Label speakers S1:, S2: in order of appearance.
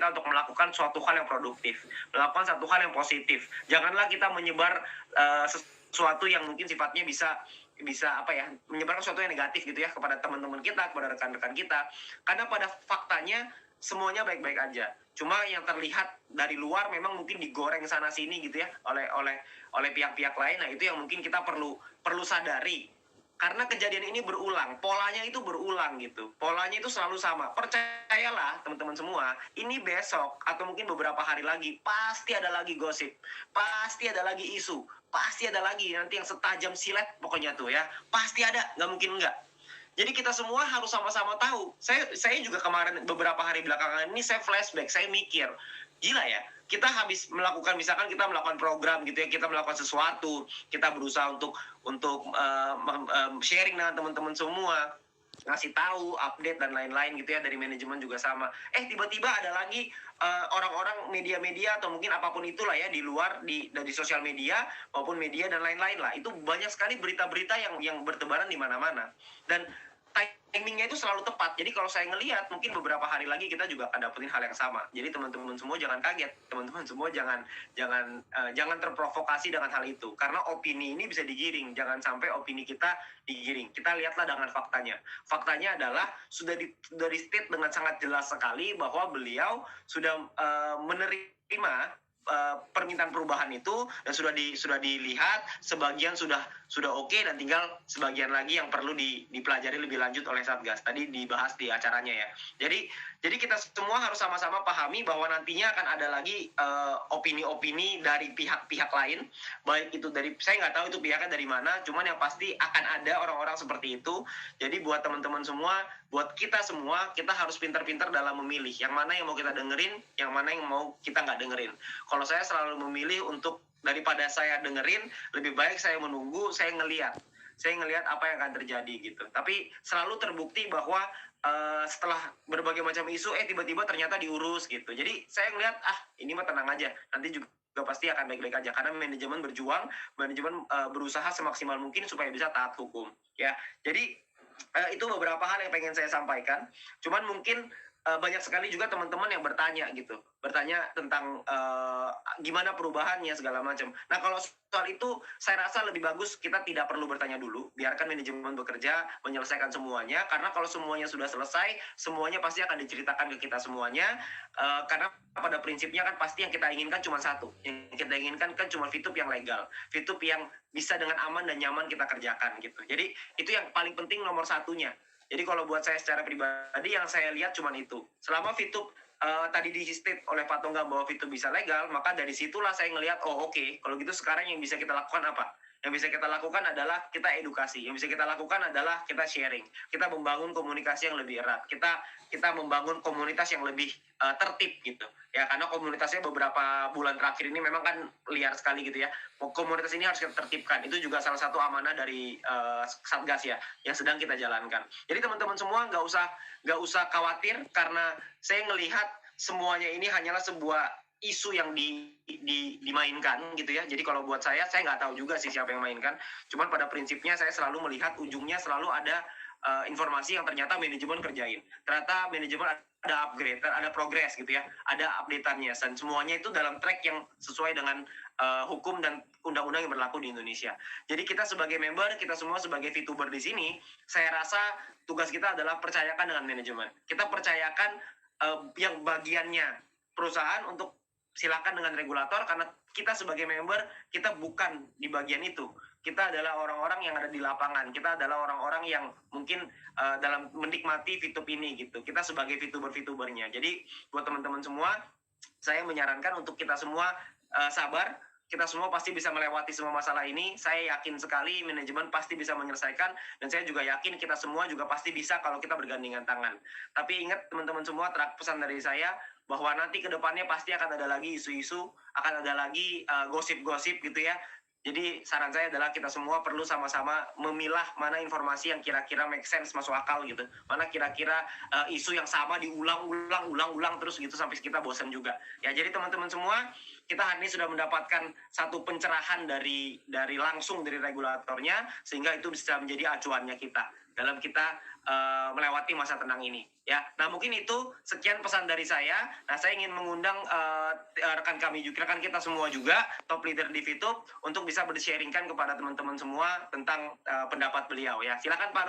S1: kita untuk melakukan suatu hal yang produktif, melakukan satu hal yang positif. Janganlah kita menyebar sesuatu yang mungkin sifatnya bisa menyebarkan sesuatu yang negatif gitu ya kepada teman-teman kita, kepada rekan-rekan kita. Karena pada faktanya semuanya baik-baik aja. Cuma yang terlihat dari luar memang mungkin digoreng sana sini gitu ya oleh pihak-pihak lain. Nah, itu yang mungkin kita perlu sadari. Karena kejadian ini berulang, polanya itu berulang gitu. Polanya itu selalu sama. Percayalah teman-teman semua, ini besok atau mungkin beberapa hari lagi pasti ada lagi gosip. Pasti ada lagi isu. Pasti ada lagi nanti yang setajam silet pokoknya tuh ya. Pasti ada, nggak mungkin nggak. Jadi kita semua harus sama-sama tahu. Saya juga kemarin beberapa hari belakangan ini saya flashback, saya mikir, gila ya, kita habis melakukan, misalkan kita melakukan program gitu ya, kita melakukan sesuatu, kita berusaha untuk sharing dengan teman-teman semua, ngasih tahu, update dan lain-lain gitu ya, dari manajemen juga sama. Tiba-tiba ada lagi orang-orang media-media atau mungkin apapun itulah ya di luar dari sosial media maupun media dan lain-lain lah. Itu banyak sekali berita-berita yang bertebaran di mana-mana. Dan timingnya itu selalu tepat. Jadi kalau saya ngelihat mungkin beberapa hari lagi kita juga akan dapetin hal yang sama. Jadi teman-teman semua jangan kaget, teman-teman semua jangan terprovokasi dengan hal itu. Karena opini ini bisa digiring. Jangan sampai opini kita digiring. Kita lihatlah dengan faktanya. Faktanya adalah sudah di state dengan sangat jelas sekali bahwa beliau sudah menerima permintaan perubahan itu dan sudah dilihat, sebagian sudah oke, dan tinggal sebagian lagi yang perlu dipelajari lebih lanjut oleh Satgas. Tadi dibahas di acaranya ya. Jadi kita semua harus sama-sama pahami bahwa nantinya akan ada lagi opini-opini dari pihak-pihak lain, baik itu dari, saya nggak tahu itu pihaknya dari mana, cuman yang pasti akan ada orang-orang seperti itu. Jadi buat teman-teman semua, buat kita semua, kita harus pintar-pintar dalam memilih yang mana yang mau kita dengerin, yang mana yang mau kita nggak dengerin. Kalau saya selalu memilih untuk, daripada saya dengerin, lebih baik saya menunggu, saya ngelihat apa yang akan terjadi gitu. Tapi selalu terbukti bahwa setelah berbagai macam isu tiba-tiba ternyata diurus gitu. Jadi saya ngelihat ini mah tenang aja, nanti juga pasti akan baik-baik aja, karena manajemen berjuang, manajemen berusaha semaksimal mungkin supaya bisa taat hukum ya. Jadi itu beberapa hal yang pengen saya sampaikan. Cuman mungkin banyak sekali juga teman-teman yang bertanya tentang gimana perubahannya segala macam. Nah, kalau soal itu saya rasa lebih bagus kita tidak perlu bertanya dulu, biarkan manajemen bekerja menyelesaikan semuanya, karena kalau semuanya sudah selesai, semuanya pasti akan diceritakan ke kita semuanya, karena pada prinsipnya kan pasti yang kita inginkan cuma satu, yang kita inginkan kan cuma VTube yang legal, VTube yang bisa dengan aman dan nyaman kita kerjakan gitu. Jadi itu yang paling penting, nomor satunya. Jadi kalau buat saya secara pribadi, yang saya lihat cuma itu. Selama VTube tadi di state oleh Pak Tonggang bahwa VTube bisa legal, maka dari situlah saya ngelihat, oke, kalau gitu sekarang yang bisa kita lakukan apa? Yang bisa kita lakukan adalah kita edukasi. Yang bisa kita lakukan adalah kita sharing. Kita membangun komunikasi yang lebih erat. Kita membangun komunitas yang lebih tertib gitu. Ya, karena komunitasnya beberapa bulan terakhir ini memang kan liar sekali gitu ya. Komunitas ini harus kita tertibkan. Itu juga salah satu amanah dari Satgas ya, yang sedang kita jalankan. Jadi teman-teman semua nggak usah khawatir, karena saya ngelihat semuanya ini hanyalah sebuah isu yang dimainkan gitu ya. Jadi kalau buat saya nggak tahu juga sih siapa yang mainkan. Cuman pada prinsipnya saya selalu melihat ujungnya selalu ada informasi yang ternyata manajemen kerjain. Ternyata manajemen ada upgrade, ada progress gitu ya, ada update-annya, dan semuanya itu dalam track yang sesuai dengan hukum dan undang-undang yang berlaku di Indonesia. Jadi kita sebagai member, kita semua sebagai VTuber di sini, saya rasa tugas kita adalah percayakan dengan manajemen. Kita percayakan yang bagiannya perusahaan untuk silakan dengan regulator, karena kita sebagai member, kita bukan di bagian itu. Kita adalah orang-orang yang ada di lapangan. Kita adalah orang-orang yang mungkin dalam menikmati VTube ini gitu. Kita sebagai VTuber-VTubernya. Jadi buat teman-teman semua, saya menyarankan untuk kita semua sabar. Kita semua pasti bisa melewati semua masalah ini. Saya yakin sekali manajemen pasti bisa menyelesaikan. Dan saya juga yakin kita semua juga pasti bisa kalau kita bergandengan tangan. Tapi ingat teman-teman semua, pesan dari saya, bahwa nanti ke depannya pasti akan ada lagi isu-isu, akan ada lagi gosip-gosip gitu ya. Jadi saran saya adalah kita semua perlu sama-sama memilah mana informasi yang kira-kira make sense, masuk akal gitu. Mana kira-kira isu yang sama diulang-ulang terus gitu sampai kita bosan juga. Ya, jadi teman-teman semua, kita hari ini sudah mendapatkan satu pencerahan dari langsung dari regulatornya, sehingga itu bisa menjadi acuannya kita dalam kita melewati masa tenang ini ya. Nah mungkin itu sekian pesan dari saya. Nah saya ingin mengundang rekan kami juga, rekan kita semua juga, top leader di VTube, untuk bisa bersharingkan kepada teman-teman semua tentang pendapat beliau ya. Silakan Pak.